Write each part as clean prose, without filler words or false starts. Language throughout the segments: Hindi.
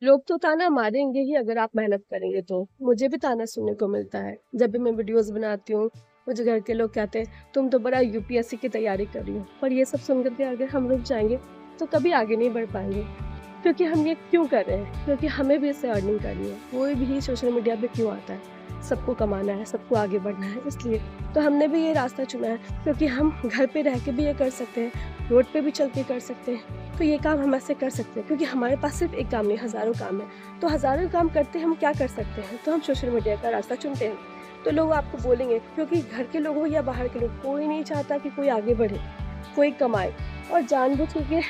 लोग तो ताना मारेंगे ही अगर आप मेहनत करेंगे तो। मुझे भी ताना सुनने को मिलता है। जब भी मैं वीडियोज़ बनाती हूँ, मुझे घर के लोग कहते हैं, "तुम तो बड़ा यूपीएससी की तैयारी कर रही हो।" पर ये सब सुन कर के अगर हम रुक जाएँगे, तो कभी आगे नहीं बढ़ पाएँगे। क्योंकि हम ये क्यों कर रहे हैं? क्योंकि हमें भी इससे अर्निंग करनी है। कोई भी सोशल मीडिया पे क्यों आता है? सबको कमाना है, सबको आगे बढ़ना है इसलिए। तो हमने भी ये रास्ता चुना है क्योंकि हम घर पे रह के भी ये कर सकते हैं, रोड पे भी चल के कर सकते हैं। तो ये काम हम ऐसे कर सकते हैं क्योंकि हमारे पास सिर्फ एक काम नहीं, हज़ारों काम है। तो हज़ारों काम करते हम क्या कर सकते हैं? तो हम सोशल मीडिया का रास्ता चुनते हैं। तो लोग आपको बोलेंगे क्योंकि घर के लोग हो या बाहर के लोग, कोई नहीं चाहता कि कोई आगे बढ़े, कोई कमाए और जानबूझ के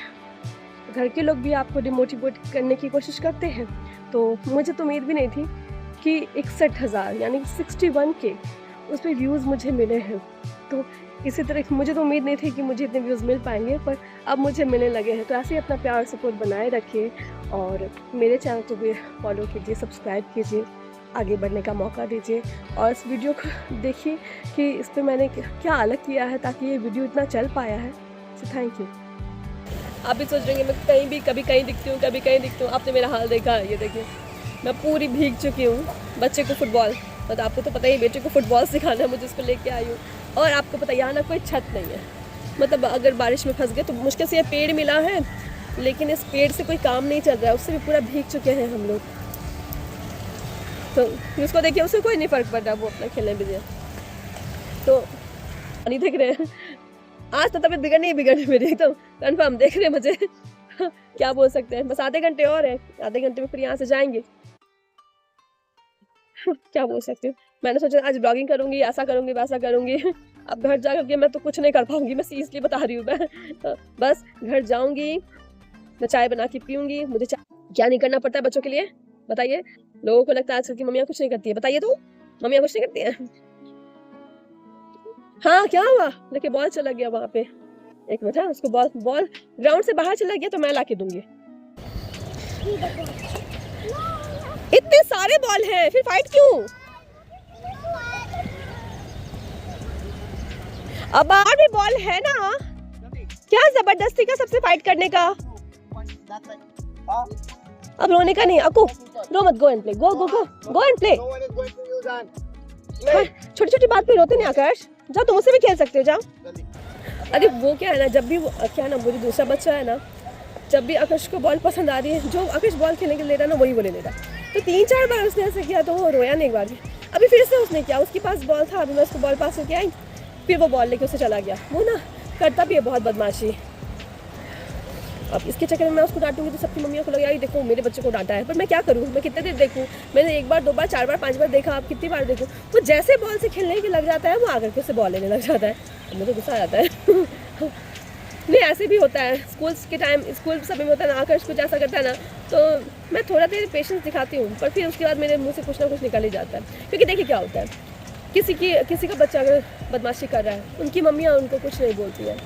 घर के लोग भी आपको डिमोटिवेट करने की कोशिश करते हैं। तो मुझे तो उम्मीद भी नहीं थी कि 61,000 यानी 61 के उस पे व्यूज़ मुझे मिले हैं। तो इसी तरह मुझे तो उम्मीद नहीं थी कि मुझे इतने व्यूज़ मिल पाएँगे, पर अब मुझे मिलने लगे हैं। तो ऐसे ही अपना प्यार और सपोर्ट बनाए रखिए और मेरे चैनल को भी फॉलो कीजिए, सब्सक्राइब कीजिए, आगे बढ़ने का मौका दीजिए और इस वीडियो को देखिए कि इस पे मैंने क्या अलग किया है ताकि ये वीडियो इतना चल पाया है। So thank you. आप भी सोच रहे हैं मैं कहीं भी कभी कहीं दिखती हूँ, कभी कहीं दिखती हूँ। आपने मेरा हाल देखा है, ये देखिए मैं पूरी भीग चुकी हूँ। बच्चे को फुटबॉल, मतलब आपको तो पता ही, बेटे को फुटबॉल सिखाना है, मुझे उसको लेके आई हूँ। और आपको पता है यहाँ ना कोई छत नहीं है, मतलब अगर बारिश में फंस गए तो मुश्किल से ये पेड़ मिला है, लेकिन इस पेड़ से कोई काम नहीं चल रहा है, उससे भी पूरा भीग चुके हैं हम लोग। तो उसको देखिए, उससे कोई नहीं फ़र्क पड़ रहा, वो अपना खेलने बिजी है। तो नहीं देख रहे हैं, आज तो तबीयत बिगड़नी ही बिगड़नी मेरी, एकदम कन्फर्म देख रहे हैं मुझे। क्या बोल सकते हैं, बस आधे घंटे और है, आधे घंटे में फिर यहाँ से जाएंगे। क्या बोल सकती हूँ, मैंने सोचा आज ब्लॉगिंग करूंगी, ऐसा करूंगी वैसा करूंगी। अब घर जा करके मैं तो कुछ नहीं कर पाऊंगी, मैं सीरियसली बता रही हूँ। मैं बस घर जाऊंगी, मैं चाय बना के पीऊंगी। मुझे क्या नहीं करना पड़ता है बच्चों के लिए, बताइए। लोगों को लगता है आजकल की मम्मियाँ कुछ नहीं करती है, बताइए तो, मम्मियाँ कुछ नहीं करती है। हाँ क्या हुआ, लेके बॉल चला गया वहां पे। एक मिनट, हाँ उसको बॉल ग्राउंड से बाहर चला गया तो मैं लाके दूंगी। इतने सारे बॉल हैं, फिर फाइट क्यों? अब बाहर भी बॉल है ना, क्या जबरदस्ती का सबसे फाइट करने का? अब रोने का नहीं, अकू रो मत, go and play, go go go go and play. छोटी छोटी बात पे रोते नहीं आकाश, जाओ तुम उससे भी खेल सकते हो, जाओ। अरे वो क्या है ना, जब भी वो क्या ना, वो जो दूसरा बच्चा है ना, जब भी आकाश को बॉल पसंद आ रही है, जो आकाश बॉल खेलने के लिए ले रहा है ना, वही वो ले लेता। तो 3-4 बार उसने ऐसे किया तो वो रोया नहीं एक बार भी। अभी फिर से उसने किया, उसके पास बॉल था, अभी मैं उसको बॉल पास करके आई, फिर वो बॉल लेके उससे चला गया। वो ना करता भी है बहुत बदमाशी। अब इसके चक्कर में मैं उसको डांटूंगी तो सबकी मम्मियों को लगेगा ये देखो मेरे बच्चे को डांटा है, पर मैं क्या करूँ, मैं कितने देर देखूँ? मैंने 1 बार 2 बार 4 बार 5 बार देखा, अब कितनी बार देखूँ? वो जैसे बॉल से खेलने के लग जाता है, वो आकर के उससे बॉल लेने लग जाता है, मुझे गुस्सा आ जाता है। नहीं ऐसे भी होता है, स्कूल्स के टाइम, स्कूल सब में होता है ना, आकर कुछ ऐसा करता है ना, तो मैं थोड़ा देर पेशेंस दिखाती हूँ, पर फिर उसके बाद मेरे मुँह से कुछ ना कुछ निकल ही जाता है। क्योंकि देखिए क्या होता है, किसी का बच्चा अगर बदमाशी कर रहा है, उनकी मम्मियाँ उनको कुछ नहीं बोलती है।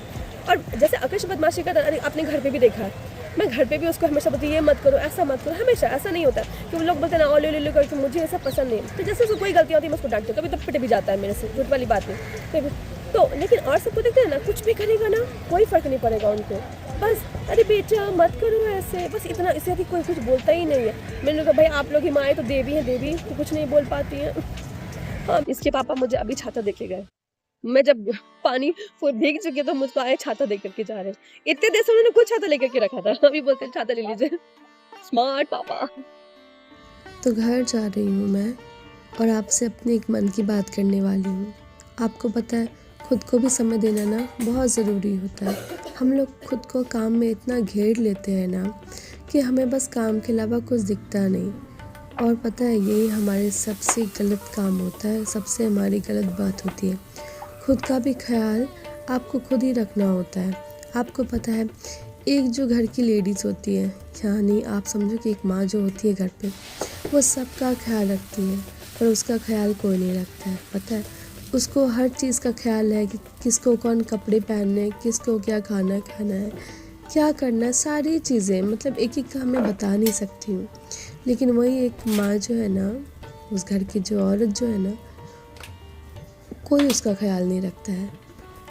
और जैसे आकाश बदमाशी करता है, अपने घर पे भी देखा है, मैं घर पे भी उसको हमेशा बोलती ये मत करो, ऐसा मत करो, हमेशा ऐसा नहीं होता कि वो लोग बोलते हैं ना ऑल ले करके, मुझे ऐसा पसंद नहीं। तो जैसे उसको कोई गलती होती है मैं उसको डांटती हूँ, कभी तो पिट भी जाता है मेरे से, झूठ वाली बात नहीं। तो लेकिन और सबको देखते हैं ना, कुछ भी करेगा ना कोई फ़र्क नहीं पड़ेगा उनको, बस अरे बेटा मत करो ऐसे, बस इतना, इससे अधिक कोई कुछ बोलता ही नहीं है। मैंने कहा भाई आप लोग ही माएँ तो देवी हैं, देवी तो कुछ नहीं बोल पाती हैं। हाँ इसके पापा मुझे अभी छाता देके गए, मैं जब पानी फुल भीग चुकी तो मुझको आए छाता दे करके जा रहे हैं। इतने देर से उन्होंने खुद छाता लेकर के रखा था, अभी बोलते हैं छाता ले लीजिए। स्मार्ट पापा। तो घर जा रही हूँ मैं और आपसे अपने एक मन की बात करने वाली हूँ। आपको पता है खुद को भी समय देना ना बहुत ज़रूरी होता है। हम लोग खुद को काम में इतना घेर लेते हैं ना कि हमें बस काम के अलावा कुछ दिखता नहीं। और पता है यही हमारे सबसे गलत काम होता है, सबसे हमारी गलत बात होती है। खुद का भी ख्याल आपको खुद ही रखना होता है। आपको पता है एक जो घर की लेडीज़ होती है, यानी आप समझो कि एक माँ जो होती है घर पे, वो सबका ख्याल रखती है, पर उसका ख्याल कोई नहीं रखता है। पता है उसको हर चीज़ का ख्याल है कि किसको कौन कपड़े पहनने हैं, किसको क्या खाना खाना है, क्या करना है, सारी चीज़ें मतलब एक एक का मैं बता नहीं सकती हूँ। लेकिन वही एक माँ जो है ना, उस घर की जो औरत जो है ना, कोई उसका ख्याल नहीं रखता है।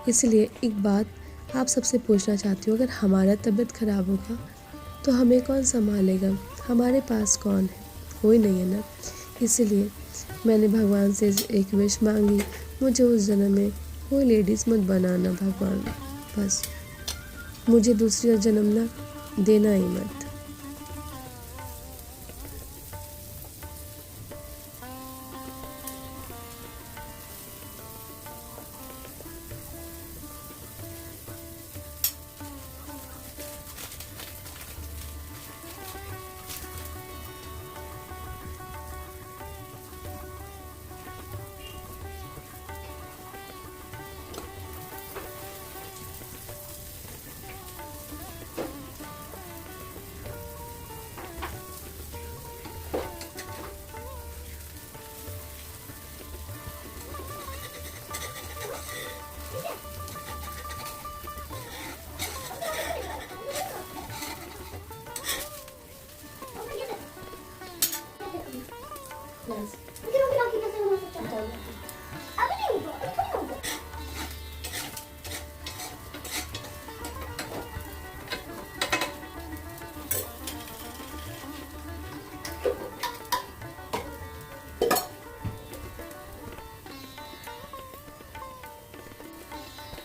इसलिए एक बात आप सबसे पूछना चाहती हूँ, अगर हमारा तबीयत ख़राब होगा तो हमें कौन संभालेगा? हमारे पास कौन है? कोई नहीं है ना। इसीलिए मैंने भगवान से एक विश मांगी, मुझे उस जन्म में कोई लेडीज़ मत बनाना भगवान, बस मुझे दूसरा जन्म ना देना ही मत।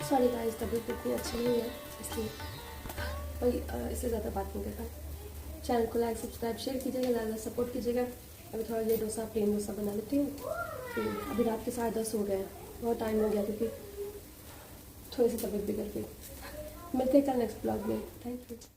सॉरी गाइस, तबीयत इतनी अच्छी नहीं है इसलिए कोई इससे ज़्यादा बात नहीं करता। चैनल को लाइक सब्सक्राइब शेयर कीजिएगा, ज़्यादा सपोर्ट कीजिएगा। अभी थोड़ा ये डोसा प्लेन डोसा बना लेती हूँ। फिर अभी रात के 10:30 हो गए हैं, बहुत टाइम हो गया क्योंकि थोड़ी सी तबीयत बिगड़ गई। मिलते हैं कल नेक्स्ट ब्लॉग में। Thank you.